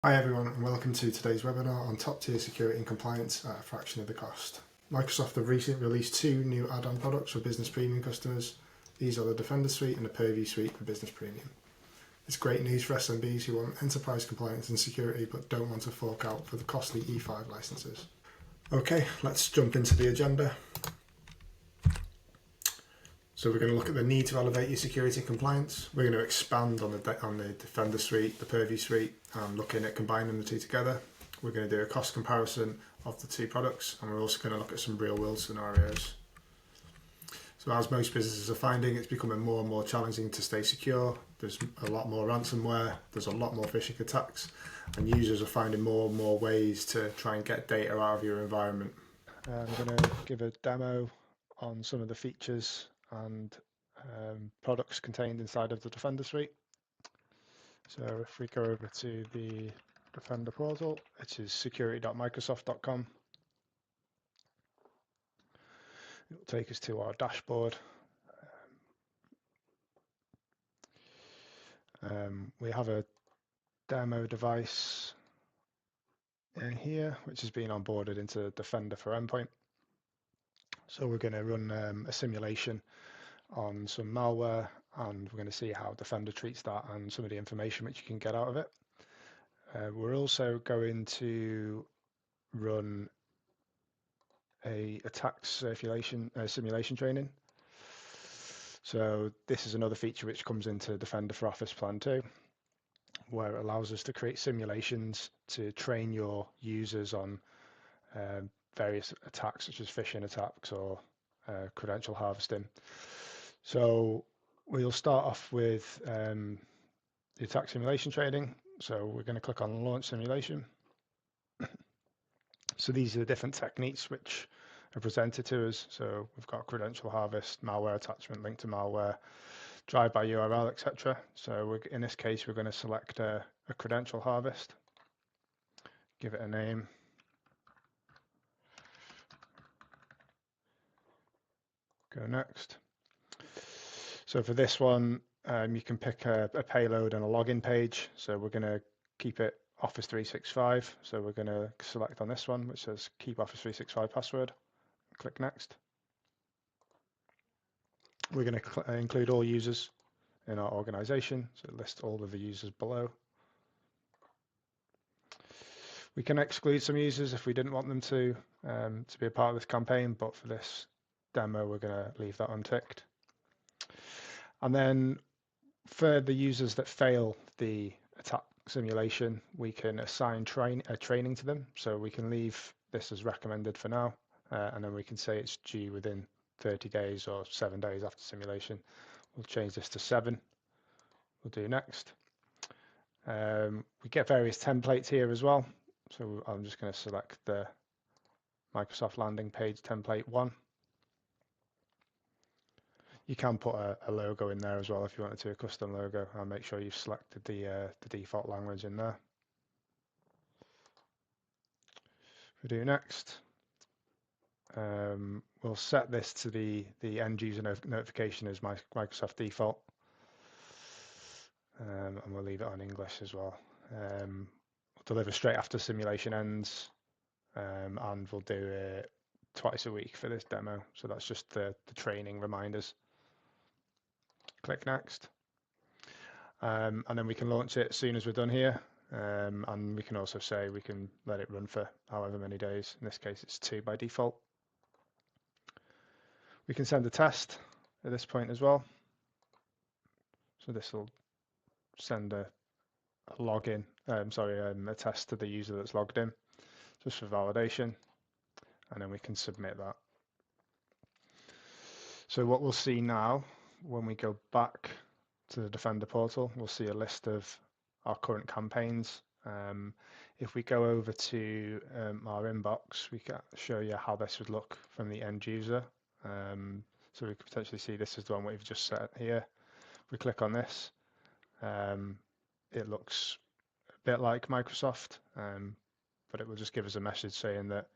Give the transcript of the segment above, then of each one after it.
Hi everyone and welcome to today's webinar on top tier security and compliance at a fraction of the cost. Microsoft have recently released two new add-on products for Business Premium customers. These are the Defender Suite and the Purview Suite for Business Premium. It's great news for SMBs who want enterprise compliance and security but don't want to fork out for the costly E5 licenses. Okay, let's jump into the agenda. So we're going to look at the need to elevate your security and compliance. We're going to expand on the Defender Suite, the Purview Suite, and looking at combining the two together. We're going to do a cost comparison of the two products, and we're also going to look at some real-world scenarios. So as most businesses are finding, it's becoming more and more challenging to stay secure. There's a lot more ransomware, there's a lot more phishing attacks, and users are finding more and more ways to try and get data out of your environment. I'm going to give a demo on some of the features and products contained inside of the Defender Suite. So if we go over to the Defender portal, which is security.microsoft.com, it will take us to our dashboard. We have a demo device in here, which has been onboarded into Defender for Endpoint. So we're going to run a simulation on some malware, and we're going to see how Defender treats that and some of the information which you can get out of it. We're also going to run a attack simulation training. So this is another feature which comes into Defender for Office Plan 2, where it allows us to create simulations to train your users on various attacks such as phishing attacks or credential harvesting. So we'll start off with the attack simulation training. So we're going to click on launch simulation. So these are the different techniques which are presented to us. So we've got credential harvest, malware attachment, link to malware, drive-by URL, etc. So in this case, we're going to select a credential harvest, give it a name, go next. So for this one, you can pick a payload and a login page. So we're going to keep it Office 365. So we're going to select on this one, which says keep Office 365 password. Click next. We're going to include all users in our organization. So list all of the users below. We can exclude some users if we didn't want them to be a part of this campaign, but for this demo, we're going to leave that unticked. And then for the users that fail the attack simulation, we can assign training to them. So we can leave this as recommended for now, and then we can say it's due within 30 days or 7 days after simulation. We'll change this to 7. We'll do next. We get various templates here as well. So I'm just going to select the Microsoft landing page template 1. You can put a logo in there as well if you wanted to, a custom logo, and make sure you've selected the default language in there. We do next. We'll set this to the end user notification as Microsoft default, and we'll leave it on English as well. We'll deliver straight after simulation ends, and we'll do it twice a week for this demo. So that's just the training reminders. Click next, and then we can launch it as soon as we're done here, and we can also say we can let it run for however many days. In this case, it's 2 by default. We can send a test at this point as well. So this will send a login, a test to the user that's logged in, just for validation, and then we can submit that. So what we'll see now, when we go back to the Defender portal, we'll see a list of our current campaigns. If we go over to our inbox, we can show you how this would look from the end user. So we could potentially see this is the one we've just set here. If we click on this, it looks a bit like Microsoft, but it will just give us a message saying that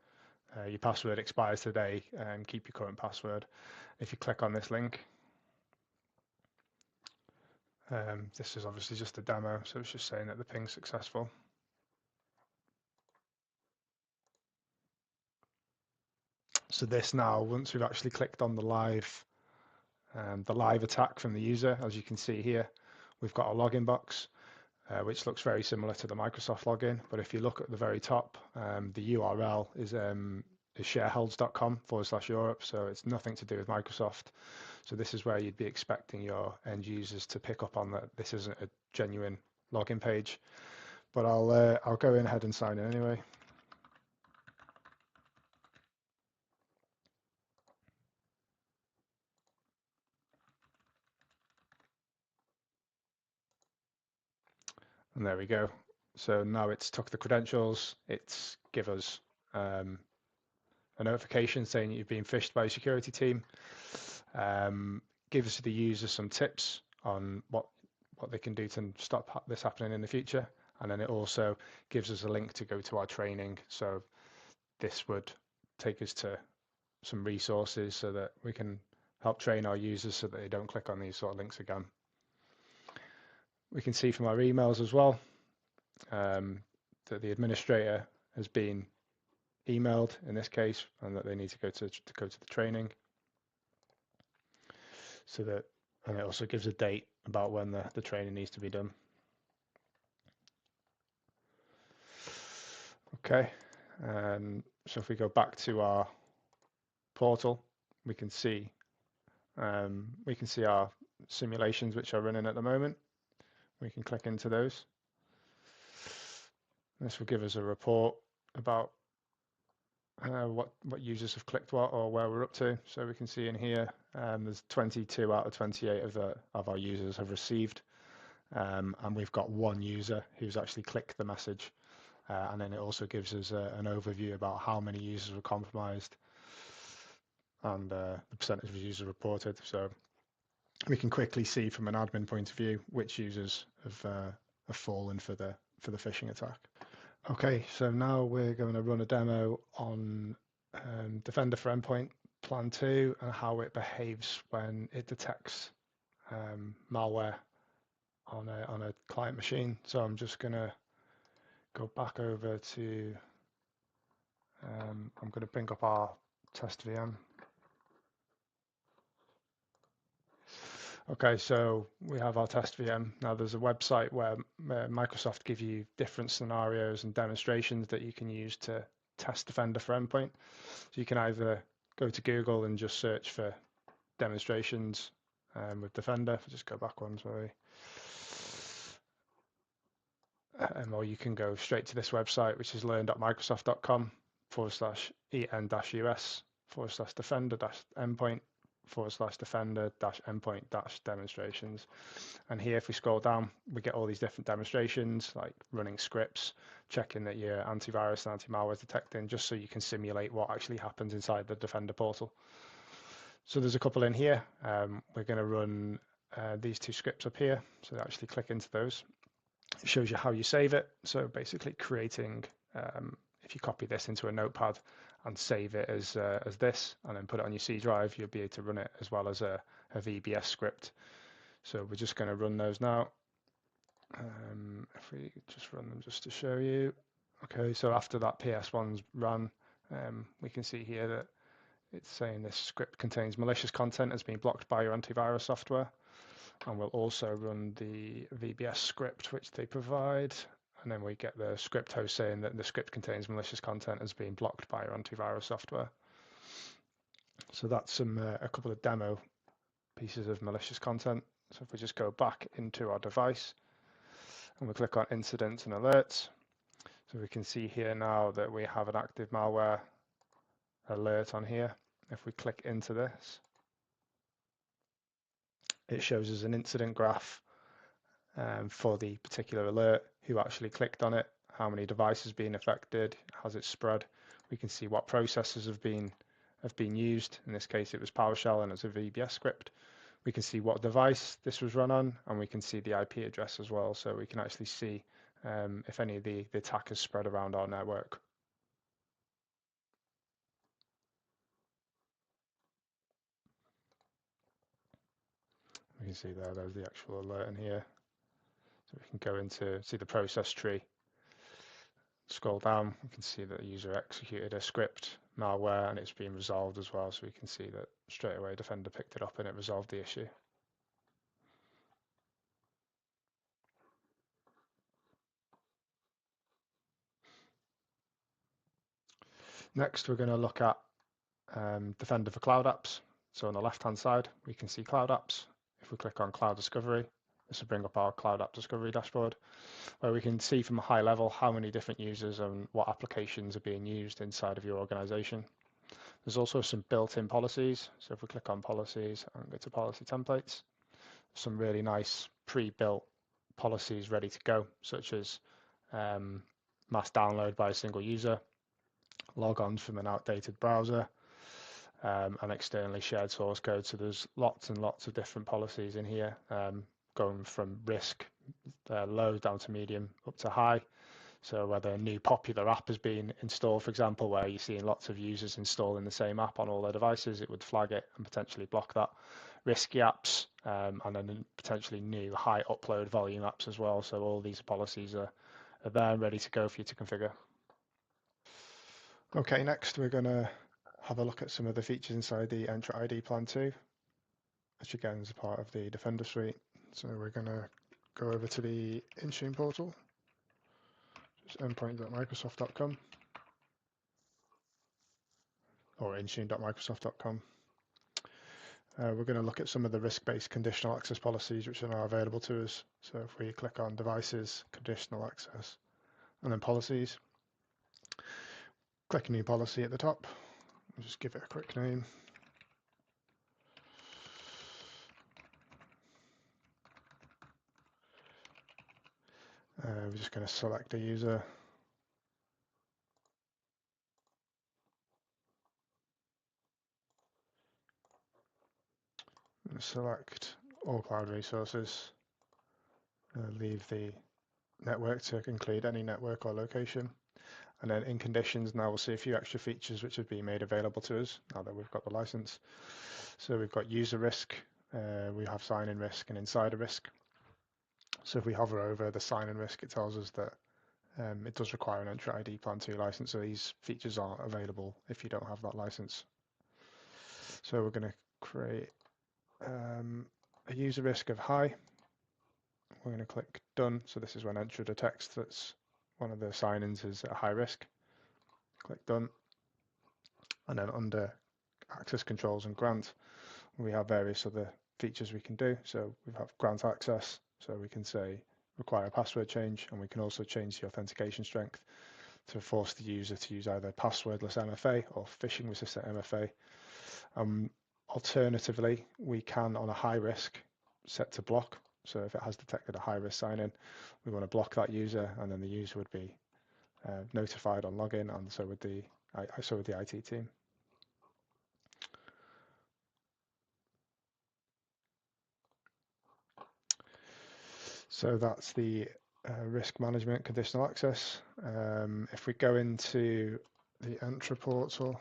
your password expires today and keep your current password. If you click on this link, this is obviously just a demo, so it's just saying that the ping's successful. So this now, once we've actually clicked on the live attack from the user, as you can see here, we've got a login box, which looks very similar to the Microsoft login. But if you look at the very top, the URL is shareholds.com/Europe, so it's nothing to do with Microsoft. So this is where you'd be expecting your end users to pick up on that this isn't a genuine login page. But I'll go ahead and sign in anyway. And there we go. So now it's took the credentials, it's give us a notification saying you've been phished by a security team, gives the user some tips on what they can do to stop this happening in the future, and then it also gives us a link to go to our training. So this would take us to some resources so that we can help train our users so that they don't click on these sort of links again. We can see from our emails as well that the administrator has been emailed in this case, and that they need to go to the training. So that, and it also gives a date about when the training needs to be done. Okay, so if we go back to our portal, we can see our simulations which are running at the moment. We can click into those. This will give us a report about what users have clicked what or where we're up to. So we can see in here there's 22 out of 28 of our users have received, and we've got one user who's actually clicked the message, and then it also gives us an overview about how many users were compromised and the percentage of users reported. So we can quickly see from an admin point of view which users have fallen for the phishing attack. Okay, so now we're going to run a demo on Defender for Endpoint Plan 2 and how it behaves when it detects malware on a client machine. So I'm just going to go back over to, I'm going to bring up our test VM. Okay, so we have our test VM. Now there's a website where Microsoft give you different scenarios and demonstrations that you can use to test Defender for Endpoint. So you can either go to Google and just search for demonstrations with Defender. If I just go back one, sorry. Or you can go straight to this website, which is learn.microsoft.com/en-us/defender-endpoint /defender-endpoint-demonstrations. And here, if we scroll down, we get all these different demonstrations, like running scripts, checking that your antivirus and anti-malware is detecting, just so you can simulate what actually happens inside the Defender portal. So there's a couple in here. We're going to run these two scripts up here. So actually click into those. It shows you how you save it. So basically creating, if you copy this into a notepad and save it as this, and then put it on your C drive, you'll be able to run it as well as a VBS script. So we're just going to run those now. If we just run them just to show you. Okay, so after that PS1's run, we can see here that it's saying this script contains malicious content has been blocked by your antivirus software. And we'll also run the VBS script which they provide, and then we get the script host saying that the script contains malicious content has been blocked by your antivirus software. So that's a couple of demo pieces of malicious content. So if we just go back into our device and we click on incidents and alerts, so we can see here now that we have an active malware alert on here. If we click into this, it shows us an incident graph for the particular alert, who actually clicked on it, how many devices been affected, has it spread. We can see what processes have been used. In this case, it was PowerShell and it's a VBS script. We can see what device this was run on, and we can see the IP address as well. So we can actually see if any of the attack has spread around our network. We can see there's the actual alert in here. So we can go into see the process tree. Scroll down, we can see that the user executed a script malware, and it's been resolved as well. So we can see that straight away Defender picked it up and it resolved the issue. Next, we're going to look at Defender for Cloud Apps. So on the left-hand side, we can see Cloud Apps. If we click on Cloud Discovery, this will bring up our Cloud App Discovery dashboard, where we can see from a high level how many different users and what applications are being used inside of your organization. There's also some built-in policies. So if we click on Policies and go to Policy Templates, some really nice pre-built policies ready to go, such as mass download by a single user, logons from an outdated browser, and externally shared source code. So there's lots and lots of different policies in here, going from risk low down to medium up to high. So whether a new popular app has been installed, for example, where you're seeing lots of users installing the same app on all their devices, it would flag it and potentially block that. Risky apps, and then potentially new high upload volume apps as well. So all these policies are there and ready to go for you to configure. Okay, next we're going to have a look at some of the features inside the Entra ID Plan 2, which again is a part of the Defender suite. So we're going to go over to the Intune portal, just endpoint.microsoft.com or intune.microsoft.com. We're going to look at some of the risk-based conditional access policies which are now available to us. So if we click on Devices, Conditional Access, and then Policies, click a new policy at the top. We'll just give it a quick name. We're just going to select a user. Select all cloud resources. Leave the network to include any network or location. And then in conditions, now we'll see a few extra features which have been made available to us now that we've got the license. So we've got user risk, we have sign-in risk and insider risk. So if we hover over the sign-in risk, it tells us that it does require an Entra ID Plan 2 license, so these features aren't available if you don't have that license. So we're going to create a user risk of high. We're going to click done. So this is when Entra detects that one of the sign-ins is at high risk. Click done. And then under access controls and grant, we have various other features we can do. So we have grant access. So we can say require a password change, and we can also change the authentication strength to force the user to use either passwordless MFA or phishing resistant MFA. Alternatively, we can, on a high risk, set to block. So if it has detected a high risk sign-in, we want to block that user, and then the user would be notified on login, and so would the IT team. So that's the risk management conditional access. If we go into the Entra portal,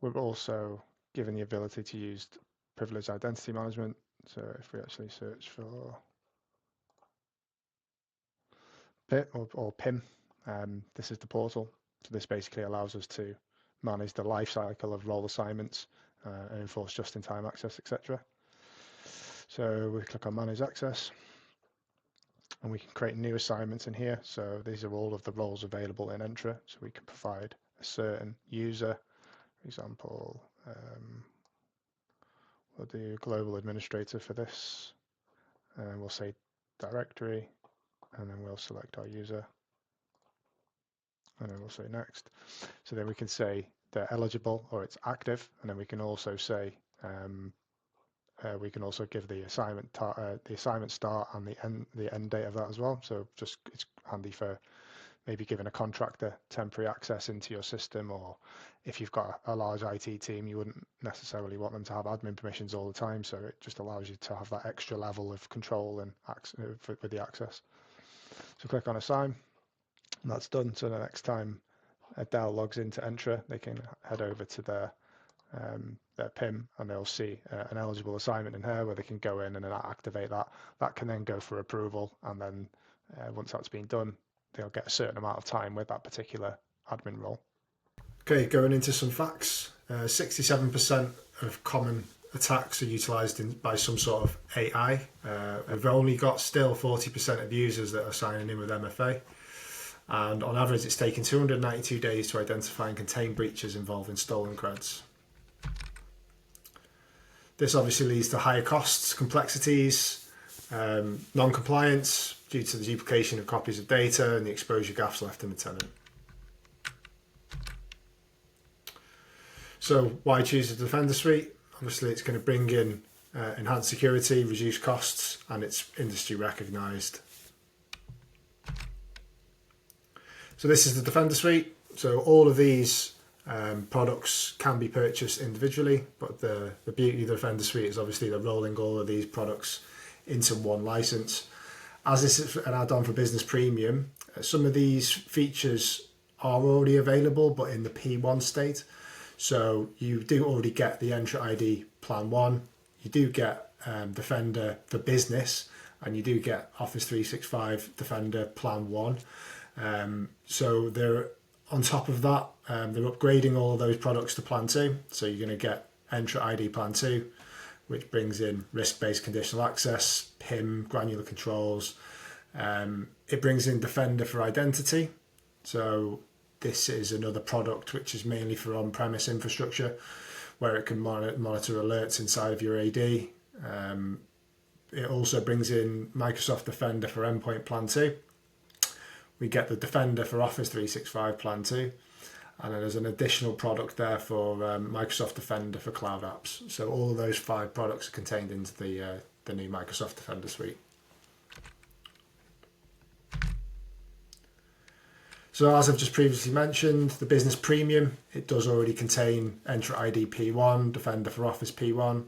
we're also given the ability to use privileged identity management. So if we actually search for PIT or PIM, this is the portal. So this basically allows us to manage the life cycle of role assignments and enforce just-in-time access, etc. So we click on Manage Access, and we can create new assignments in here. So these are all of the roles available in Entra. So we can provide a certain user, for example, we'll do global administrator for this, and we'll say directory, and then we'll select our user, and then we'll say next. So then we can say they're eligible or it's active, and then we can also say we can also give the assignment start and the end date of that as well. So just it's handy for maybe giving a contractor temporary access into your system, or if you've got a large IT team, you wouldn't necessarily want them to have admin permissions all the time. So it just allows you to have that extra level of control and with the access. So click on assign, and that's done. So the next time a Dell logs into Entra, they can head over to their PIM, and they'll see an eligible assignment in here where they can go in and then activate that. That can then go for approval, and then once that's been done, they'll get a certain amount of time with that particular admin role. Okay, going into some facts. 67% of common attacks are utilised by some sort of AI. We've only got still 40% of users that are signing in with MFA. And on average, it's taken 292 days to identify and contain breaches involving stolen creds. This obviously leads to higher costs, complexities, non-compliance due to the duplication of copies of data and the exposure gaps left in the tenant. So why choose the Defender Suite? Obviously, it's going to bring in enhanced security, reduce costs, and it's industry recognised. So this is the Defender Suite. So all of these products can be purchased individually, but the beauty of the Defender Suite is obviously they're rolling all of these products into one license. As this is an add-on for Business Premium, some of these features are already available, but in the P1 state. So you do already get the Entra ID Plan 1, you do get Defender for Business, and you do get Office 365 Defender Plan 1. So they're on top of that, they're upgrading all of those products to Plan 2. So you're going to get Entra ID Plan 2, which brings in risk-based conditional access, PIM, granular controls. It brings in Defender for Identity. So this is another product which is mainly for on-premise infrastructure, where it can monitor alerts inside of your AD. It also brings in Microsoft Defender for Endpoint Plan 2. We get the Defender for Office 365 Plan 2. And then there's an additional product there for Microsoft Defender for Cloud Apps. So all of those 5 products are contained into the new Microsoft Defender Suite. So as I've just previously mentioned, the Business Premium, it does already contain Entra ID P1, Defender for Office P1,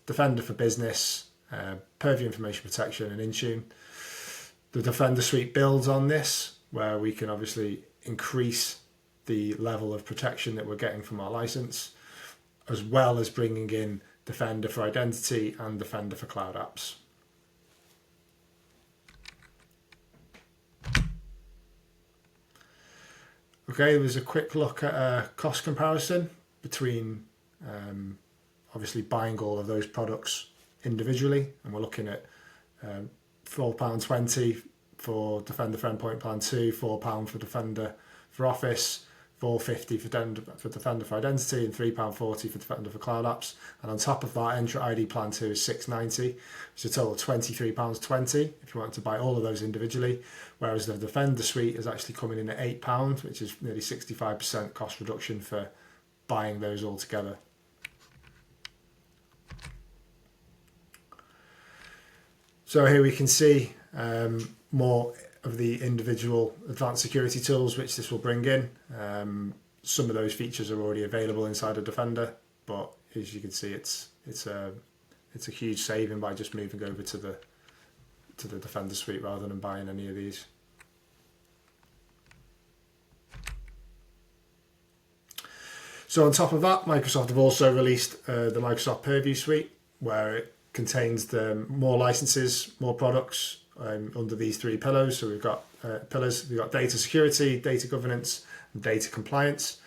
Defender for Business, Purview Information Protection and Intune. The Defender Suite builds on this, where we can obviously increase the level of protection that we're getting from our license, as well as bringing in Defender for Identity and Defender for Cloud Apps. Okay, there was a quick look at a cost comparison between obviously buying all of those products individually, and we're looking at £4.20 for Defender for Endpoint Plan 2, £4 for Defender for Office, £4.50 for Defender for Identity, and £3.40 for Defender for Cloud Apps. And on top of that, Entra ID Plan 2 is £6.90, which is a total of £23.20 if you want to buy all of those individually. Whereas the Defender Suite is actually coming in at £8, which is nearly 65% cost reduction for buying those all together. So here we can see more of the individual advanced security tools which this will bring in. Some of those features are already available inside of Defender, but as you can see, it's a huge saving by just moving over to the Defender Suite rather than buying any of these. So on top of that, Microsoft have also released the Microsoft Purview Suite, where it contains more licenses, more products under these 3 pillars. So we've got we've got data security, data governance, and data compliance.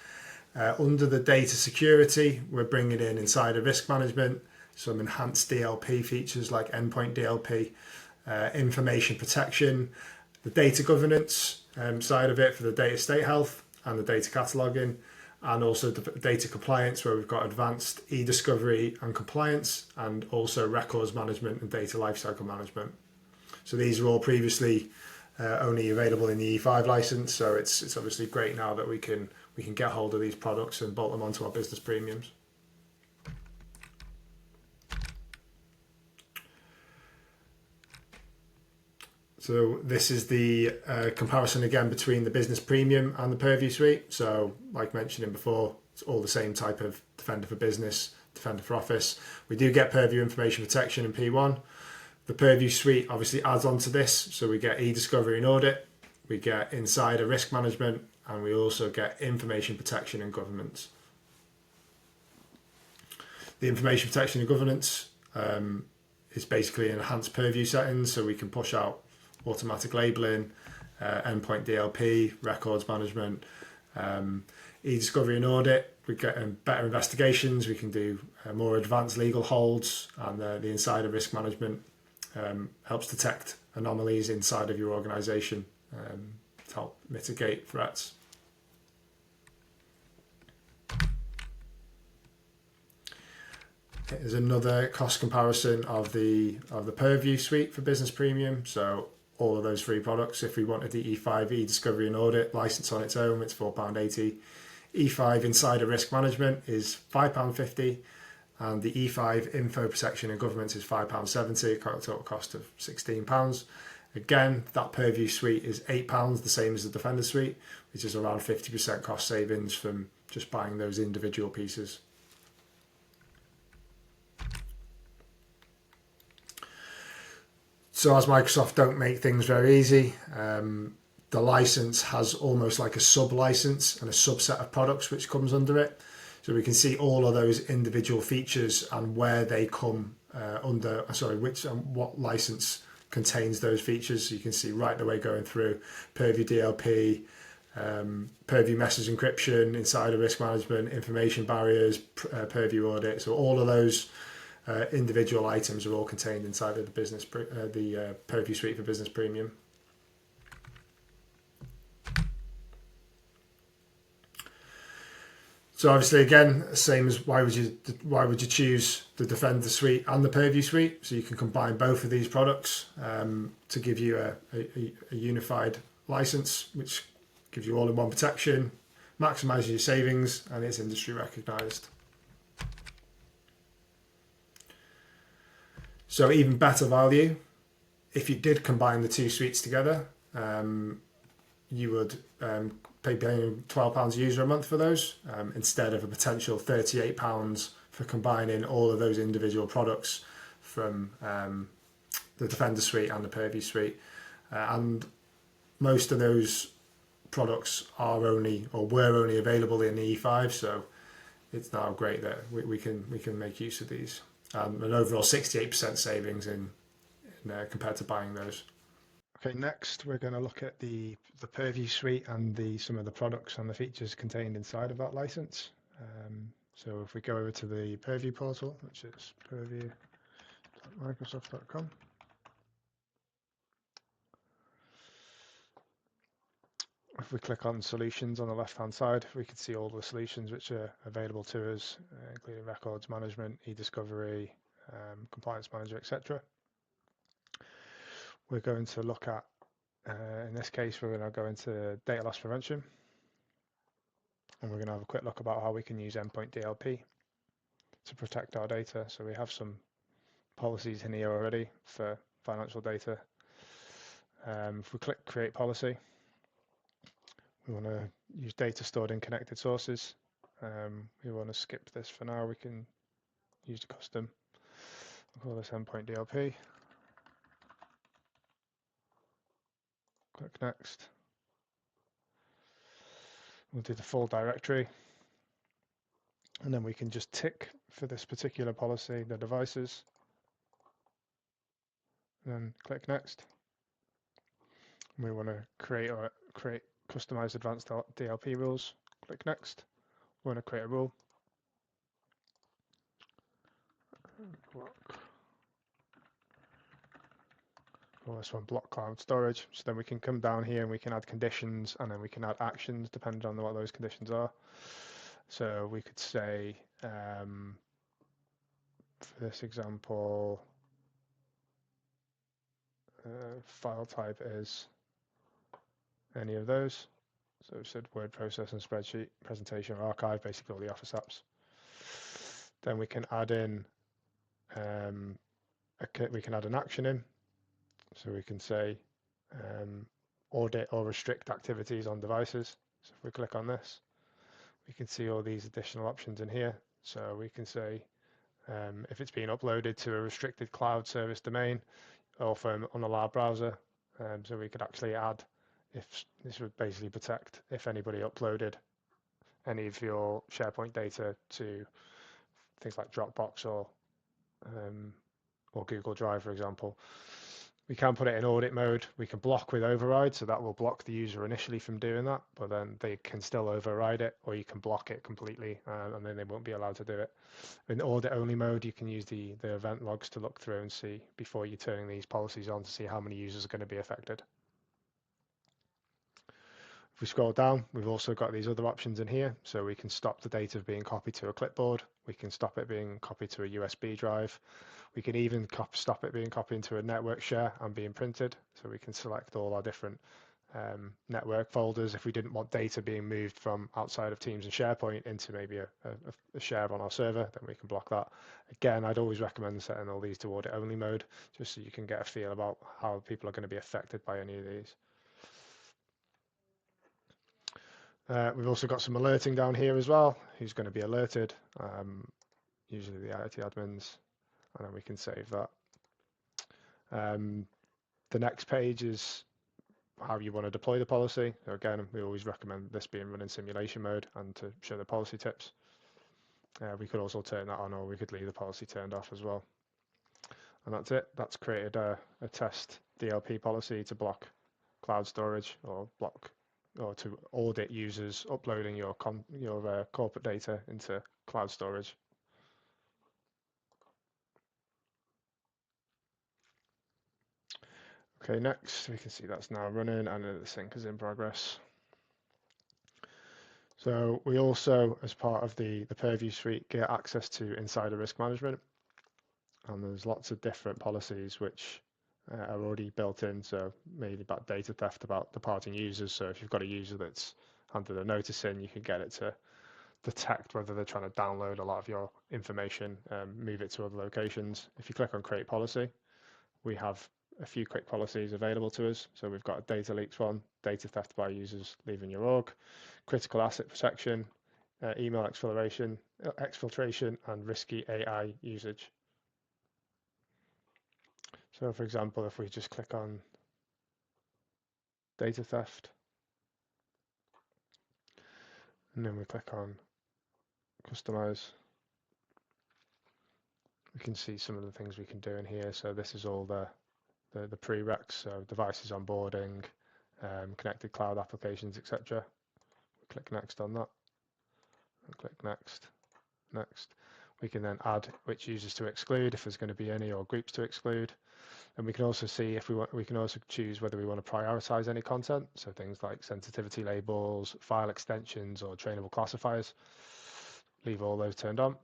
Under the data security, we're bringing in insider risk management, some enhanced DLP features like endpoint DLP, information protection, the data governance side of it for the data state health and the data cataloging, and also the data compliance, where we've got advanced e-discovery and compliance, and also records management and data lifecycle management. So these are all previously only available in the E5 license, so it's obviously great now that we can get hold of these products and bolt them onto our business premiums. So this is the comparison again between the Business Premium and the Purview Suite. So like mentioning before, it's all the same type of Defender for Business, Defender for Office. We do get Purview Information Protection in P1. The Purview Suite obviously adds on to this. So we get e-discovery and audit, we get insider risk management, and we also get information protection and governance. The information protection and governance is basically enhanced Purview settings, so we can push out automatic labeling, endpoint DLP, records management, e-discovery and audit. We get better investigations. We can do more advanced legal holds, and the insider risk management helps detect anomalies inside of your organization to help mitigate threats. There's another cost comparison of the Purview suite for Business Premium. So all of those three products, if we wanted the E5 e-discovery and audit license on its own, it's £4.80. E5 insider risk management is £5.50, and the E5 info protection and governance is £5.70, total cost of £16. Again, that Purview suite is £8, the same as the Defender suite, which is around 50% cost savings from just buying those individual pieces. So as Microsoft don't make things very easy, the license has almost like a sub-license and a subset of products which comes under it. So we can see all of those individual features and where they come under, what license contains those features. So you can see right the way going through Purview DLP, Purview message encryption, insider risk management, information barriers, Purview audit. So all of those individual items are all contained inside of the Purview suite for Business Premium. So obviously, again, same as why would you choose the Defender suite and the Purview suite? So you can combine both of these products to give you a unified license, which gives you all-in-one protection, maximizes your savings, and it's industry recognized. So even better value, if you did combine the two suites together, you would pay £12 a user a month for those, instead of a potential £38 for combining all of those individual products from the Defender suite and the Purview suite. And most of those products are were only available in the E5, so it's now great that we can make use of these. An overall 68% savings in compared to buying those. Okay, next we're going to look at the Purview suite and some of the products and the features contained inside of that license. So if we go over to the Purview portal, which is purview.microsoft.com. If we click on solutions on the left-hand side, we can see all the solutions which are available to us, including records management, e-discovery, compliance manager, etc. We're going to look at, in this case, we're going to go into data loss prevention, and we're going to have a quick look about how we can use endpoint DLP to protect our data. So we have some policies in here already for financial data. If we click create policy, we want to use data stored in connected sources. We want to skip this for now. We can use the custom. We'll call this endpoint DLP. Click next. We'll do the full directory. And then we can just tick for this particular policy the devices. And then click next. And we want to create customized advanced DLP rules. Click next. We want to create a rule. Call this one block cloud storage. So then we can come down here and we can add conditions, and then we can add actions depending on what those conditions are. So we could say, for this example, file type is any of those. So we said word processing, spreadsheet, presentation, or archive, basically all the Office apps. Then we can add in, we can add an action in. So we can say audit or restrict activities on devices. So if we click on this, we can see all these additional options in here. So we can say if it's being uploaded to a restricted cloud service domain or from on a lab browser. So we could actually add, if this would basically protect if anybody uploaded any of your SharePoint data to things like Dropbox or Google Drive, for example. We can put it in audit mode. We can block with override, so that will block the user initially from doing that, but then they can still override it, or you can block it completely, and then they won't be allowed to do it. In audit only mode, you can use the event logs to look through and see before you're turning these policies on to see how many users are going to be affected. If we scroll down, we've also got these other options in here. So we can stop the data being copied to a clipboard. We can stop it being copied to a USB drive. We can even stop it being copied into a network share and being printed. So we can select all our different network folders. If we didn't want data being moved from outside of Teams and SharePoint into maybe a share on our server, then we can block that. Again, I'd always recommend setting all these to audit only mode, just so you can get a feel about how people are going to be affected by any of these. We've also got some alerting down here as well, who's going to be alerted, usually the IT admins, and then we can save that. The next page is how you want to deploy the policy. So again, we always recommend this being run in simulation mode and to show the policy tips. We could also turn that on, or we could leave the policy turned off as well. And that's it. That's created a test DLP policy to block cloud storage or to audit users uploading your corporate data into cloud storage. Okay, next we can see that's now running and the sync is in progress. So we also, as part of the Purview suite, get access to insider risk management, and there's lots of different policies which are already built in. So maybe about data theft, about departing users. So if you've got a user that's handed a notice in, you can get it to detect whether they're trying to download a lot of your information, move it to other locations. If you click on create policy, we have a few quick policies available to us. So we've got a data leaks one, data theft by users leaving your org, critical asset protection, email exfiltration, and risky AI usage. So for example, if we just click on data theft, and then we click on customize, we can see some of the things we can do in here. So this is all the prereqs, so devices onboarding, connected cloud applications, etc. Click next on that, and click next. We can then add which users to exclude if there's going to be any, or groups to exclude. And we can also see if we can also choose whether we want to prioritize any content, so things like sensitivity labels, file extensions, or trainable classifiers. Leave all those turned on.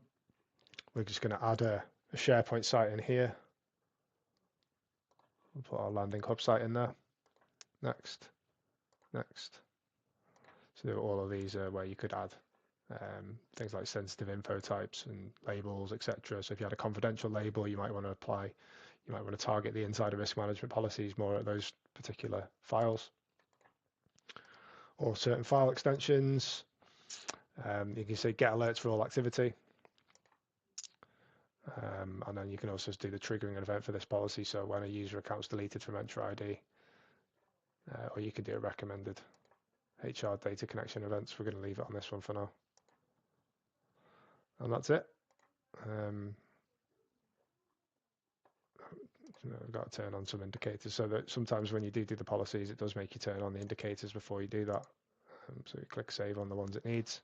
We're just going to add a SharePoint site in here. We'll put our landing hub site in there. Next. So all of these are where you could add things like sensitive info types and labels, etc. So if you had a confidential label, you might want to apply, you might want to target the insider risk management policies more at those particular files. Or certain file extensions. You can say get alerts for all activity. And then you can also do the triggering event for this policy. So when a user account's deleted from Enter ID, or you could do a recommended HR data connection events. We're going to leave it on this one for now. And that's it. I've got to turn on some indicators, so that sometimes when you do the policies, it does make you turn on the indicators before you do that. So you click save on the ones it needs.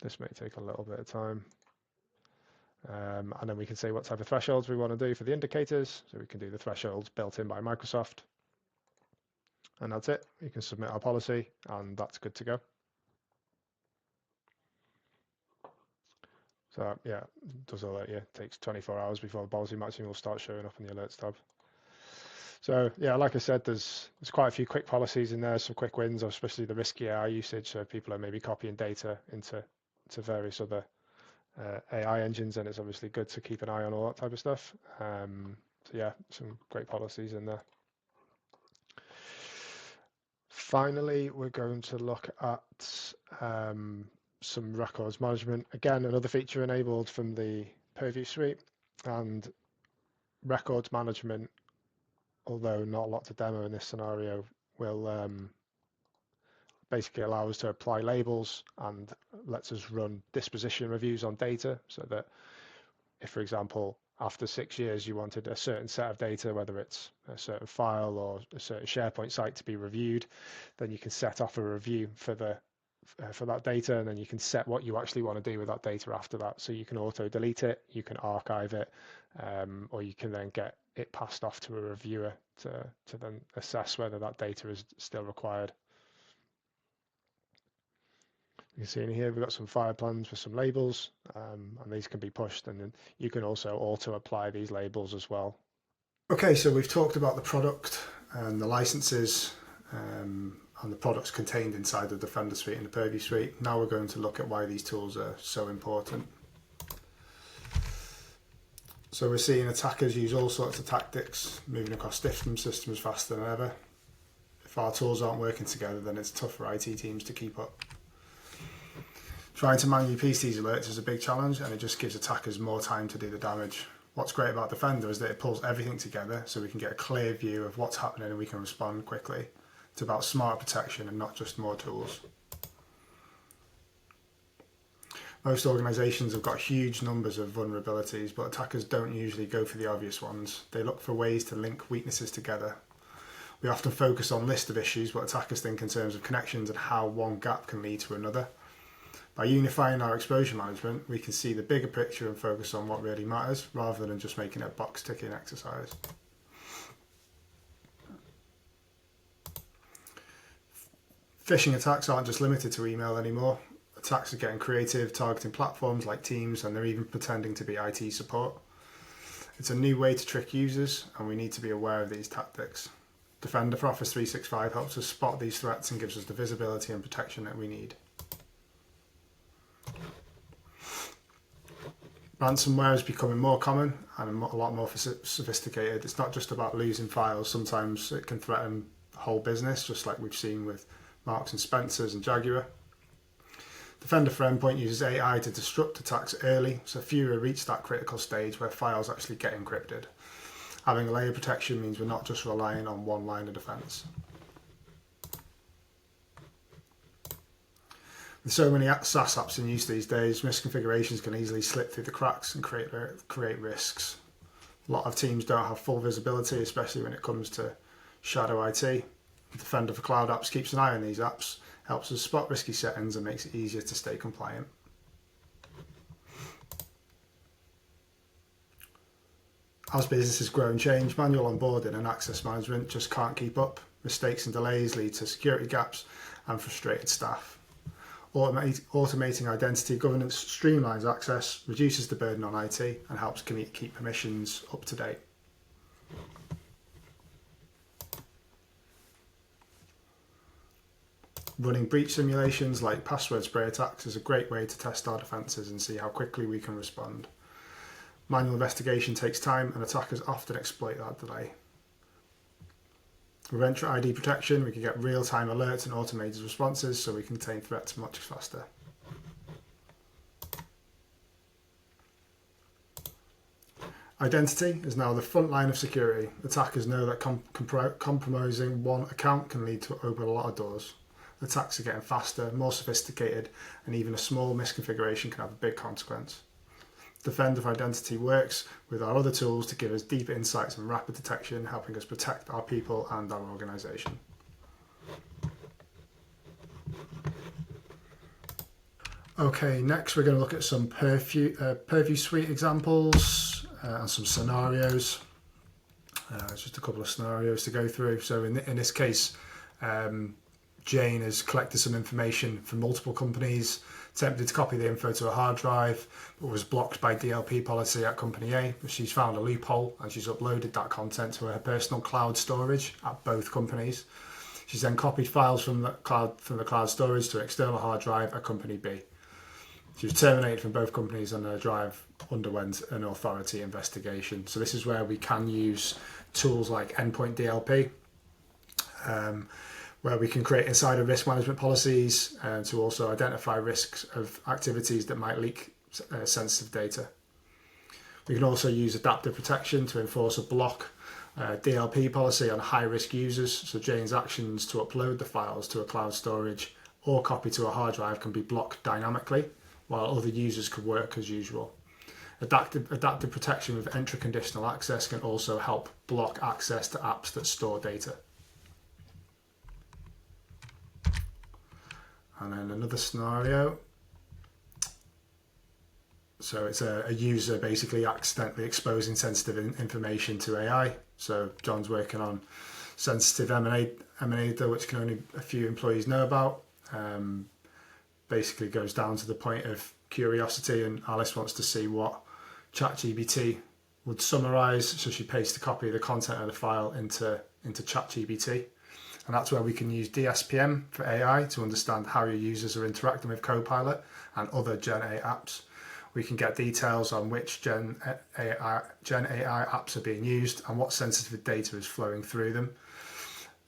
This may take a little bit of time. And then we can say what type of thresholds we want to do for the indicators. So we can do the thresholds built in by Microsoft. And that's it. You can submit our policy, and that's good to go. So yeah, it does alert you. It takes 24 hours before the policy matching will start showing up in the alerts tab. So yeah, like I said, there's quite a few quick policies in there, some quick wins, especially the risky AI usage. So people are maybe copying data into various other AI engines, and it's obviously good to keep an eye on all that type of stuff. So yeah, some great policies in there. Finally, we're going to look at some records management. Again, another feature enabled from the Purview suite, and records management, although not a lot to demo in this scenario, will basically allow us to apply labels and lets us run disposition reviews on data, so that if, for example, after 6 years you wanted a certain set of data, whether it's a certain file or a certain SharePoint site to be reviewed, then you can set off a review for that data, and then you can set what you actually want to do with that data after that. So you can auto delete it, you can archive it, or you can then get it passed off to a reviewer to then assess whether that data is still required. You can see in here we've got some file plans with some labels, and these can be pushed, and then you can also auto apply these labels as well. Okay, so we've talked about the product and the licenses and the products contained inside the Defender suite and the Purview suite. Now we're going to look at why these tools are so important. So we're seeing attackers use all sorts of tactics, moving across different systems faster than ever. If our tools aren't working together, then it's tough for IT teams to keep up. Trying to manually piece these alerts is a big challenge, and it just gives attackers more time to do the damage. What's great about Defender is that it pulls everything together so we can get a clear view of what's happening and we can respond quickly. It's about smart protection and not just more tools. Most organisations have got huge numbers of vulnerabilities, but attackers don't usually go for the obvious ones. They look for ways to link weaknesses together. We often focus on list of issues, but attackers think in terms of connections and how one gap can lead to another. By unifying our exposure management, we can see the bigger picture and focus on what really matters, rather than just making it a box-ticking exercise. Phishing attacks aren't just limited to email anymore. Attacks are getting creative, targeting platforms like Teams, and they're even pretending to be IT support. It's a new way to trick users, and we need to be aware of these tactics. Defender for Office 365 helps us spot these threats and gives us the visibility and protection that we need. Ransomware is becoming more common and a lot more sophisticated. It's not just about losing files. Sometimes it can threaten the whole business, just like we've seen with Marks and Spencer's and Jaguar. Defender for Endpoint uses AI to disrupt attacks early, so fewer reach that critical stage where files actually get encrypted. Having a layer of protection means we're not just relying on one line of defense. With so many SaaS apps in use these days, misconfigurations can easily slip through the cracks and create risks. A lot of teams don't have full visibility, especially when it comes to shadow IT. Defender for Cloud Apps keeps an eye on these apps, helps us spot risky settings and makes it easier to stay compliant. As businesses grow and change, manual onboarding and access management just can't keep up. Mistakes and delays lead to security gaps and frustrated staff. Automating identity governance streamlines access, reduces the burden on IT, and helps keep permissions up to date. Running breach simulations like password spray attacks is a great way to test our defences and see how quickly we can respond. Manual investigation takes time, and attackers often exploit that delay. With Entra ID protection, we can get real-time alerts and automated responses so we can contain threats much faster. Identity is now the front line of security. Attackers know that compromising one account can lead to open a lot of doors. Attacks are getting faster, more sophisticated, and even a small misconfiguration can have a big consequence. Defender for Identity works with our other tools to give us deep insights and rapid detection, helping us protect our people and our organisation. Okay, next we're going to look at some Purview suite examples and some scenarios. Just a couple of scenarios to go through. So in this case, Jane has collected some information from multiple companies, attempted to copy the info to a hard drive, but was blocked by DLP policy at company A. She's found a loophole and she's uploaded that content to her personal cloud storage at both companies. She's then copied files from the cloud storage to an external hard drive at company B. She was terminated from both companies and her drive underwent an authority investigation. So this is where we can use tools like Endpoint DLP, where we can create insider risk management policies and to also identify risks of activities that might leak sensitive data. We can also use adaptive protection to enforce a block DLP policy on high-risk users, so Jane's actions to upload the files to a cloud storage or copy to a hard drive can be blocked dynamically, while other users could work as usual. Adaptive protection with entry conditional access can also help block access to apps that store data. And then another scenario. So it's a user basically accidentally exposing sensitive information to AI. So John's working on sensitive emanator, which can only a few employees know about. Basically goes down to the point of curiosity, and Alice wants to see what ChatGPT would summarize. So she pastes a copy of the content of the file into ChatGPT. And that's where we can use DSPM for AI to understand how your users are interacting with Copilot and other Gen AI apps. We can get details on which Gen AI apps are being used and what sensitive data is flowing through them,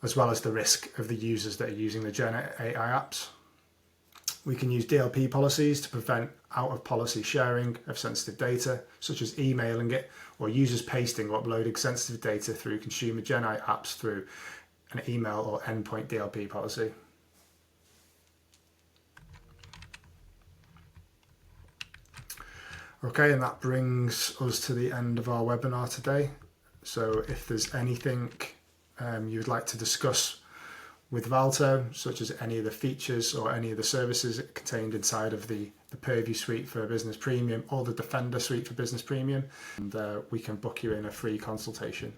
as well as the risk of the users that are using the Gen AI apps. We can use DLP policies to prevent out-of-policy sharing of sensitive data, such as emailing it or users pasting or uploading sensitive data through consumer Gen AI apps through an email or endpoint DLP policy. Okay, and that brings us to the end of our webinar today. So if there's anything you would like to discuss with Valto, such as any of the features or any of the services contained inside of the Purview suite for Business Premium or the Defender suite for Business Premium, and we can book you in a free consultation.